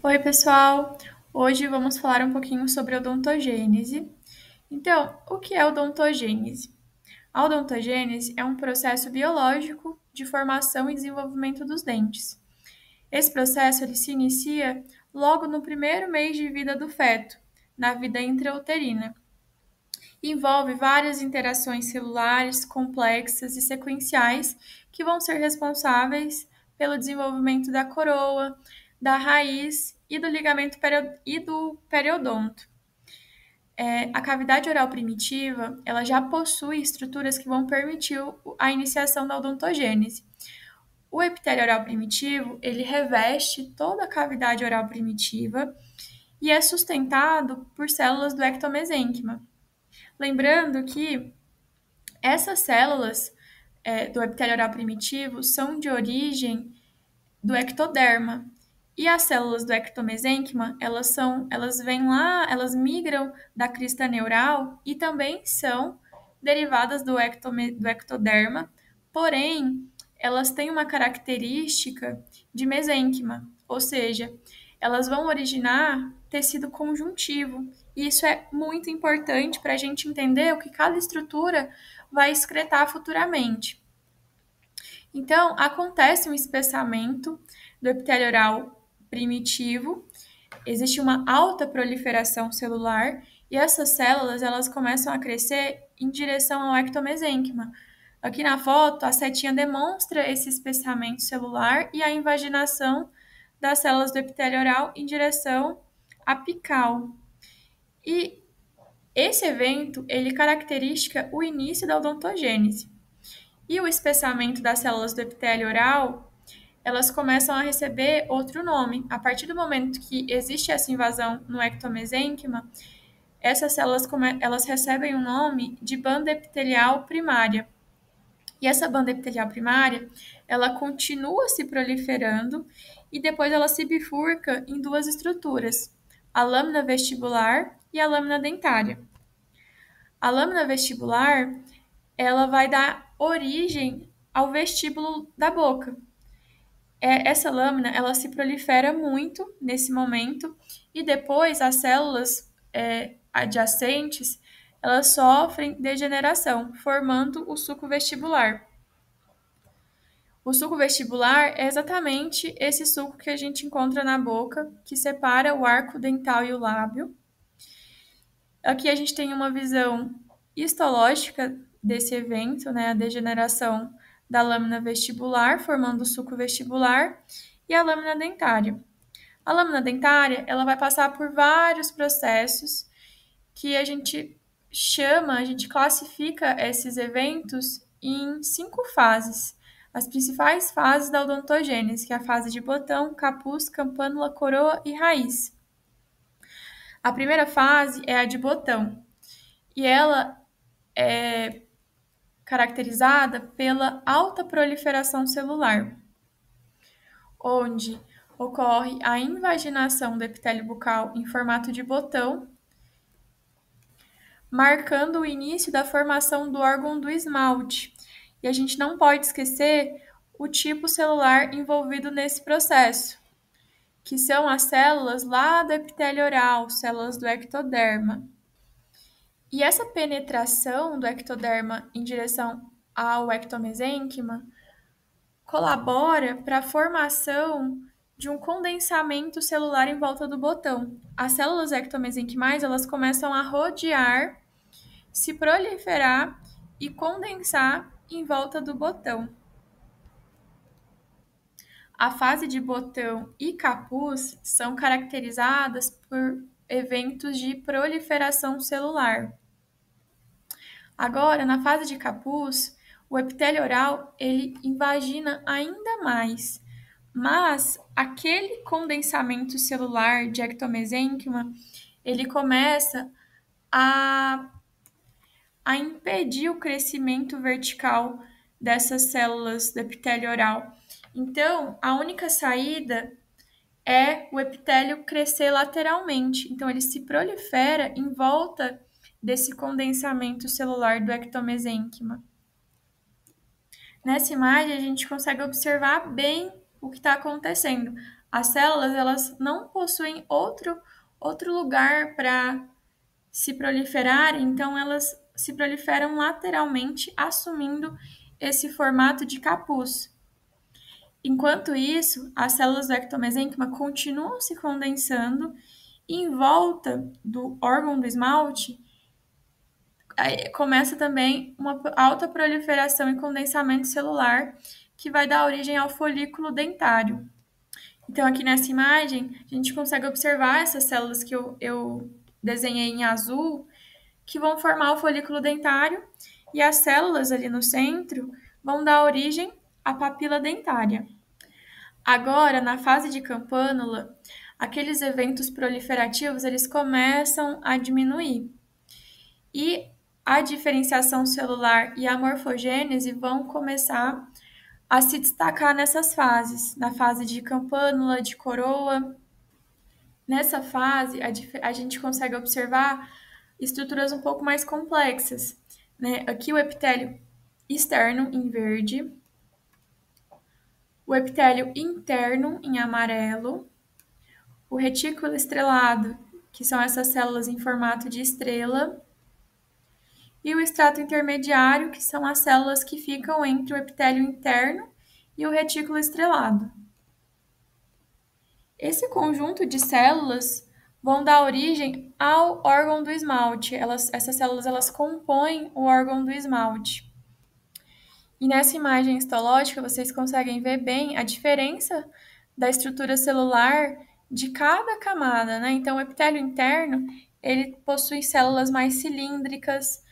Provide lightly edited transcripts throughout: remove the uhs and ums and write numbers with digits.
Oi, pessoal! Hoje vamos falar um pouquinho sobre odontogênese. Então, o que é odontogênese? A odontogênese é um processo biológico de formação e desenvolvimento dos dentes. Esse processo ele se inicia logo no primeiro mês de vida do feto, na vida intrauterina. Envolve várias interações celulares complexas e sequenciais que vão ser responsáveis pelo desenvolvimento da coroa, da raiz e do ligamento e do periodonto. A cavidade oral primitiva, ela já possui estruturas que vão permitir a iniciação da odontogênese. O epitélio oral primitivo, ele reveste toda a cavidade oral primitiva e é sustentado por células do ectomesênquima. Lembrando que essas células do epitélio oral primitivo são de origem do ectoderma. E as células do ectomesênquima, elas vêm lá, elas migram da crista neural e também são derivadas do ectoderma, porém, elas têm uma característica de mesênquima, ou seja, elas vão originar tecido conjuntivo. E isso é muito importante para a gente entender o que cada estrutura vai excretar futuramente. Então, acontece um espessamento do epitélio oral primitivo, existe uma alta proliferação celular e essas células elas começam a crescer em direção ao ectomesênquima. Aqui na foto, a setinha demonstra esse espessamento celular e a invaginação das células do epitélio oral em direção apical. E esse evento, ele caracteriza o início da odontogênese. E o espessamento das células do epitélio oral, elas começam a receber outro nome. A partir do momento que existe essa invasão no ectomesênquima, essas células elas recebem o nome de banda epitelial primária. E essa banda epitelial primária, ela continua se proliferando e depois ela se bifurca em duas estruturas, a lâmina vestibular e a lâmina dentária. A lâmina vestibular, ela vai dar origem ao vestíbulo da boca. Essa lâmina, ela se prolifera muito nesse momento e depois as células adjacentes, elas sofrem degeneração, formando o suco vestibular. O suco vestibular é exatamente esse suco que a gente encontra na boca, que separa o arco dental e o lábio. Aqui a gente tem uma visão histológica desse evento, né, a degeneração da lâmina vestibular, formando o suco vestibular, e a lâmina dentária. A lâmina dentária, ela vai passar por vários processos que a gente classifica esses eventos em 5 fases. As principais fases da odontogênese, que é a fase de botão, capuz, campânula, coroa e raiz. A primeira fase é a de botão, e ela é caracterizada pela alta proliferação celular, onde ocorre a invaginação do epitélio bucal em formato de botão, marcando o início da formação do órgão do esmalte. E a gente não pode esquecer o tipo celular envolvido nesse processo, que são as células lá do epitélio oral, células do ectoderma. E essa penetração do ectoderma em direção ao ectomesênquima colabora para a formação de um condensamento celular em volta do botão. As células ectomesenquimais, elas começam a rodear, se proliferar e condensar em volta do botão. A fase de botão e capuz são caracterizadas por eventos de proliferação celular. Agora, na fase de capuz, o epitélio oral ele invagina ainda mais, mas aquele condensamento celular de ectomesênquima ele começa a, a impedir o crescimento vertical dessas células do epitélio oral. Então, a única saída é o epitélio crescer lateralmente. Então, ele se prolifera em volta desse condensamento celular do ectomesênquima. Nessa imagem, a gente consegue observar bem o que está acontecendo. as células elas não possuem outro lugar para se proliferarem, então elas se proliferam lateralmente, assumindo esse formato de capuz. Enquanto isso, as células do ectomesênquima continuam se condensando e em volta do órgão do esmalte começa também uma alta proliferação e condensamento celular que vai dar origem ao folículo dentário. Então, aqui nessa imagem, a gente consegue observar essas células que eu desenhei em azul, que vão formar o folículo dentário, e as células ali no centro vão dar origem à papila dentária. Agora, na fase de campânula, aqueles eventos proliferativos eles começam a diminuir. E a diferenciação celular e a morfogênese vão começar a se destacar nessas fases, na fase de campânula, de coroa. Nessa fase, a gente consegue observar estruturas um pouco mais complexas, né? Aqui o epitélio externo em verde, o epitélio interno em amarelo, o retículo estrelado, que são essas células em formato de estrela, e o estrato intermediário, que são as células que ficam entre o epitélio interno e o retículo estrelado. Esse conjunto de células vão dar origem ao órgão do esmalte. Essas células elas compõem o órgão do esmalte. E nessa imagem histológica vocês conseguem ver bem a diferença da estrutura celular de cada camada, né? Então, o epitélio interno ele possui células mais cilíndricas,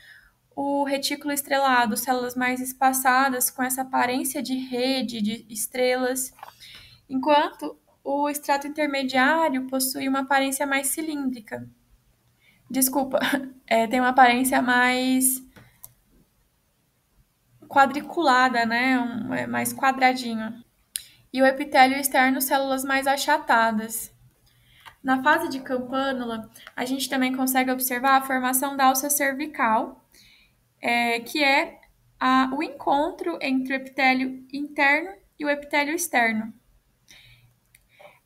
o retículo estrelado, células mais espaçadas, com essa aparência de rede, de estrelas, enquanto o estrato intermediário possui uma aparência mais cilíndrica. Desculpa, tem uma aparência mais quadriculada, né? Mais quadradinho. E o epitélio externo, células mais achatadas. Na fase de campânula, a gente também consegue observar a formação da alça cervical, que é o encontro entre o epitélio interno e o epitélio externo.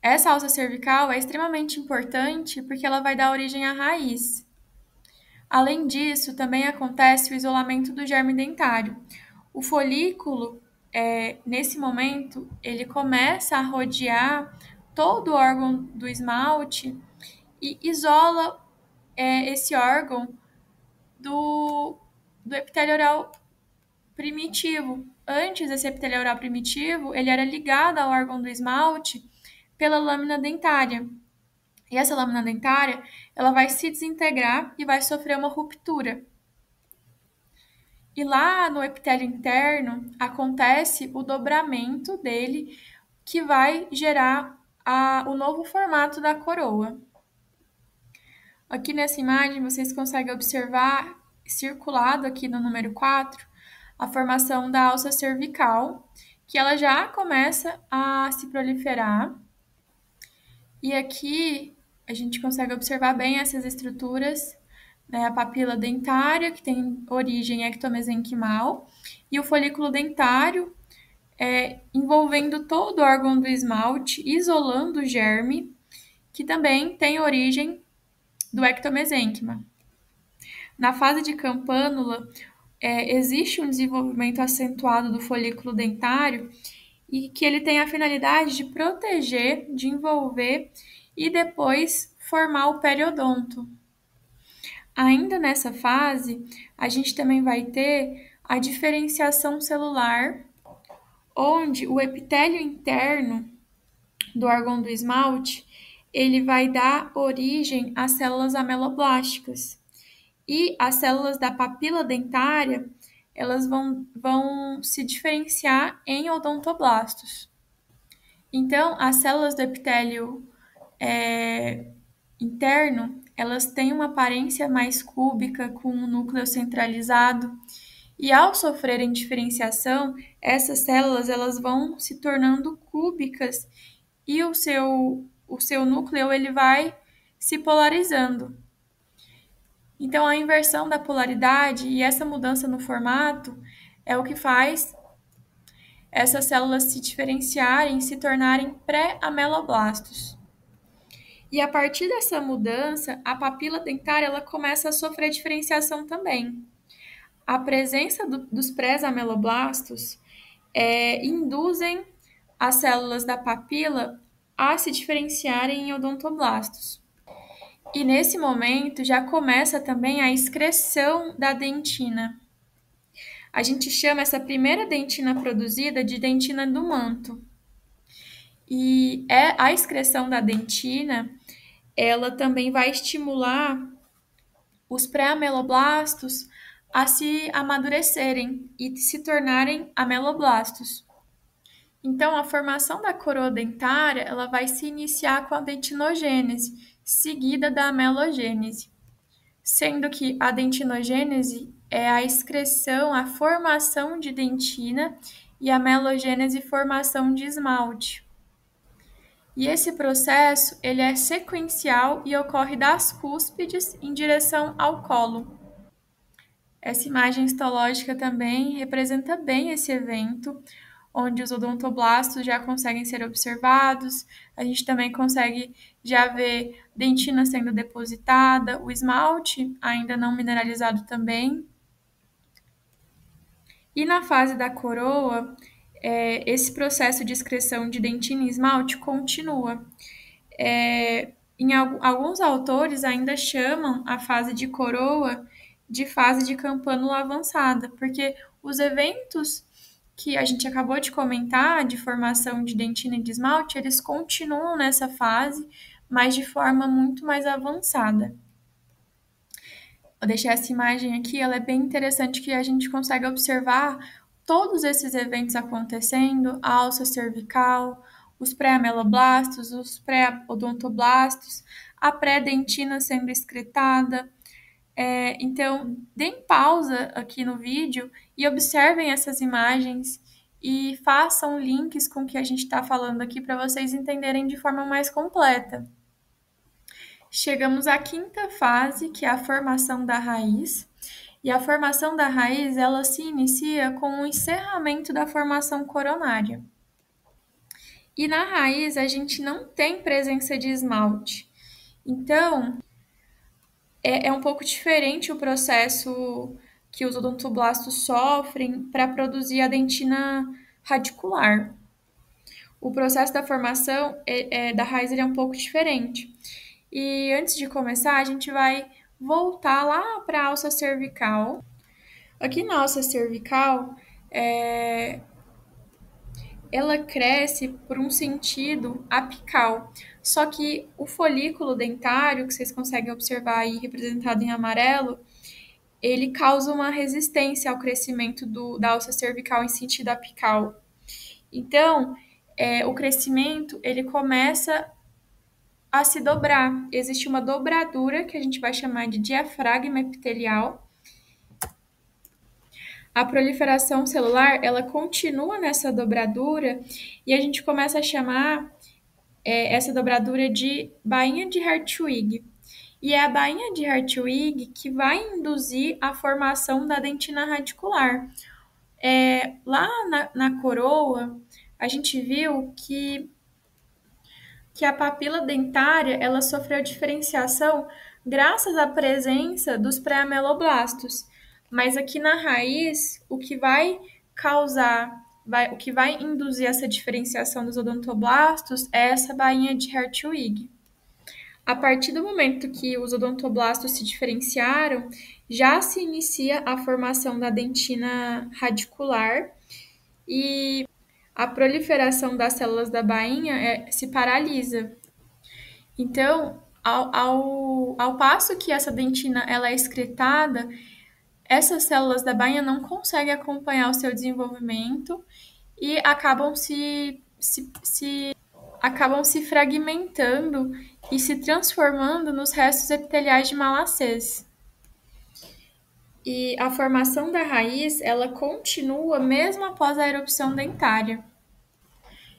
Essa alça cervical é extremamente importante porque ela vai dar origem à raiz. Além disso, também acontece o isolamento do germe dentário. O folículo, nesse momento, ele começa a rodear todo o órgão do esmalte e isola esse órgão do epitélio oral primitivo. Antes, esse epitélio oral primitivo, ele era ligado ao órgão do esmalte pela lâmina dentária. E essa lâmina dentária, ela vai se desintegrar e vai sofrer uma ruptura. E lá no epitélio interno acontece o dobramento dele, que vai gerar o novo formato da coroa. Aqui nessa imagem vocês conseguem observar, circulado aqui no número 4, a formação da alça cervical, que ela já começa a se proliferar. E aqui a gente consegue observar bem essas estruturas, né? A papila dentária, que tem origem ectomesenquimal, e o folículo dentário, envolvendo todo o órgão do esmalte, isolando o germe, que também tem origem do ectomesênquima. Na fase de campânula, existe um desenvolvimento acentuado do folículo dentário e que ele tem a finalidade de proteger, de envolver e depois formar o periodonto. Ainda nessa fase, a gente também vai ter a diferenciação celular, onde o epitélio interno do órgão do esmalte, ele vai dar origem às células ameloblásticas. E as células da papila dentária, elas vão se diferenciar em odontoblastos. Então, as células do epitélio interno, elas têm uma aparência mais cúbica, com um núcleo centralizado, e ao sofrerem diferenciação, essas células elas vão se tornando cúbicas e o seu núcleo ele vai se polarizando. Então, a inversão da polaridade e essa mudança no formato é o que faz essas células se diferenciarem e se tornarem pré-ameloblastos. E a partir dessa mudança, a papila dentária ela começa a sofrer diferenciação também. A presença dos pré-ameloblastos induzem as células da papila a se diferenciarem em odontoblastos. E nesse momento já começa também a excreção da dentina. A gente chama essa primeira dentina produzida de dentina do manto. E a excreção da dentina, ela também vai estimular os pré-ameloblastos a se amadurecerem e se tornarem ameloblastos. Então, a formação da coroa dentária ela vai se iniciar com a dentinogênese, seguida da amelogênese, sendo que a dentinogênese é a excreção, a formação de dentina e a amelogênese, formação de esmalte. E esse processo ele é sequencial e ocorre das cúspides em direção ao colo. Essa imagem histológica também representa bem esse evento, onde os odontoblastos já conseguem ser observados, a gente também consegue já ver dentina sendo depositada, o esmalte ainda não mineralizado também. E na fase da coroa, esse processo de excreção de dentina e esmalte continua. Alguns autores ainda chamam a fase de coroa de fase de campânula avançada, porque os eventos que a gente acabou de comentar, de formação de dentina e de esmalte, eles continuam nessa fase, mas de forma muito mais avançada. Vou deixar essa imagem aqui, ela é bem interessante, que a gente consegue observar todos esses eventos acontecendo, a alça cervical, os pré-ameloblastos, os pré-odontoblastos, a pré-dentina sendo excretada. Então, deem pausa aqui no vídeo e observem essas imagens e façam links com o que a gente está falando aqui para vocês entenderem de forma mais completa. Chegamos à quinta fase, que é a formação da raiz. E a formação da raiz, ela se inicia com o encerramento da formação coronária. E na raiz, a gente não tem presença de esmalte. Então, é um pouco diferente o processo que os odontoblastos sofrem para produzir a dentina radicular. O processo da formação da raiz é um pouco diferente. E antes de começar, a gente vai voltar lá para a alça cervical. Aqui na alça cervical, ela cresce por um sentido apical. Só que o folículo dentário, que vocês conseguem observar aí representado em amarelo, ele causa uma resistência ao crescimento da alça cervical em sentido apical. Então, o crescimento ele começa a se dobrar. Existe uma dobradura que a gente vai chamar de diafragma epitelial. A proliferação celular, ela continua nessa dobradura e a gente começa a chamar essa dobradura de bainha de Hartwig. E é a bainha de Hartwig que vai induzir a formação da dentina radicular. Lá na coroa, a gente viu que a papila dentária ela sofreu diferenciação graças à presença dos pré-ameloblastos. Mas aqui na raiz, o que vai o que vai induzir essa diferenciação dos odontoblastos é essa bainha de Hartwig. A partir do momento que os odontoblastos se diferenciaram, já se inicia a formação da dentina radicular e a proliferação das células da bainha se paralisa. Então, ao passo que essa dentina ela é excretada, essas células da bainha não conseguem acompanhar o seu desenvolvimento e acabam se fragmentando e se transformando nos restos epiteliais de Malassez. E a formação da raiz, ela continua mesmo após a erupção dentária.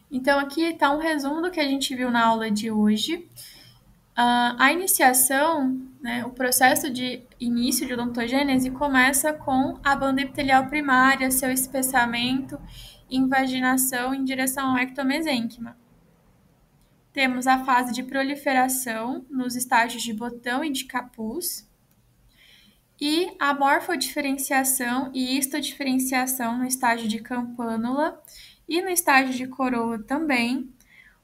Então, aqui está um resumo do que a gente viu na aula de hoje. A iniciação, o processo de início de odontogênese começa com a banda epitelial primária, seu espessamento invaginação em direção ao ectomesênquima. Temos a fase de proliferação nos estágios de botão e de capuz, e a morfodiferenciação e histodiferenciação no estágio de campânula e no estágio de coroa também,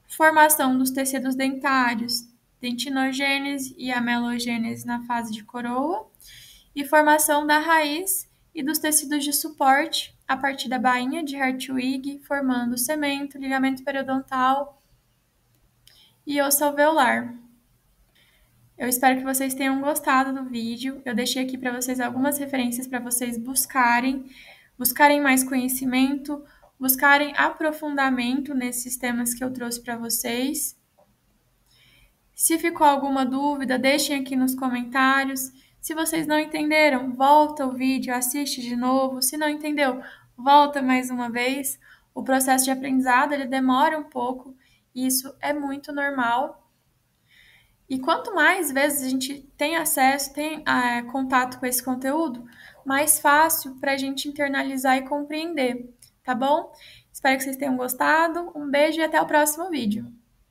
formação dos tecidos dentários, dentinogênese e amelogênese na fase de coroa, e formação da raiz e dos tecidos de suporte a partir da bainha de Hartwig, formando cemento, ligamento periodontal e osso alveolar. Eu espero que vocês tenham gostado do vídeo. Eu deixei aqui para vocês algumas referências para vocês buscarem mais conhecimento, buscarem aprofundamento nesses temas que eu trouxe para vocês. Se ficou alguma dúvida, deixem aqui nos comentários. Se vocês não entenderam, volta o vídeo, assiste de novo. Se não entendeu, volta mais uma vez. O processo de aprendizado ele demora um pouco, e isso é muito normal. E quanto mais vezes a gente tem acesso, tem contato com esse conteúdo, mais fácil para a gente internalizar e compreender, tá bom? Espero que vocês tenham gostado. Um beijo e até o próximo vídeo.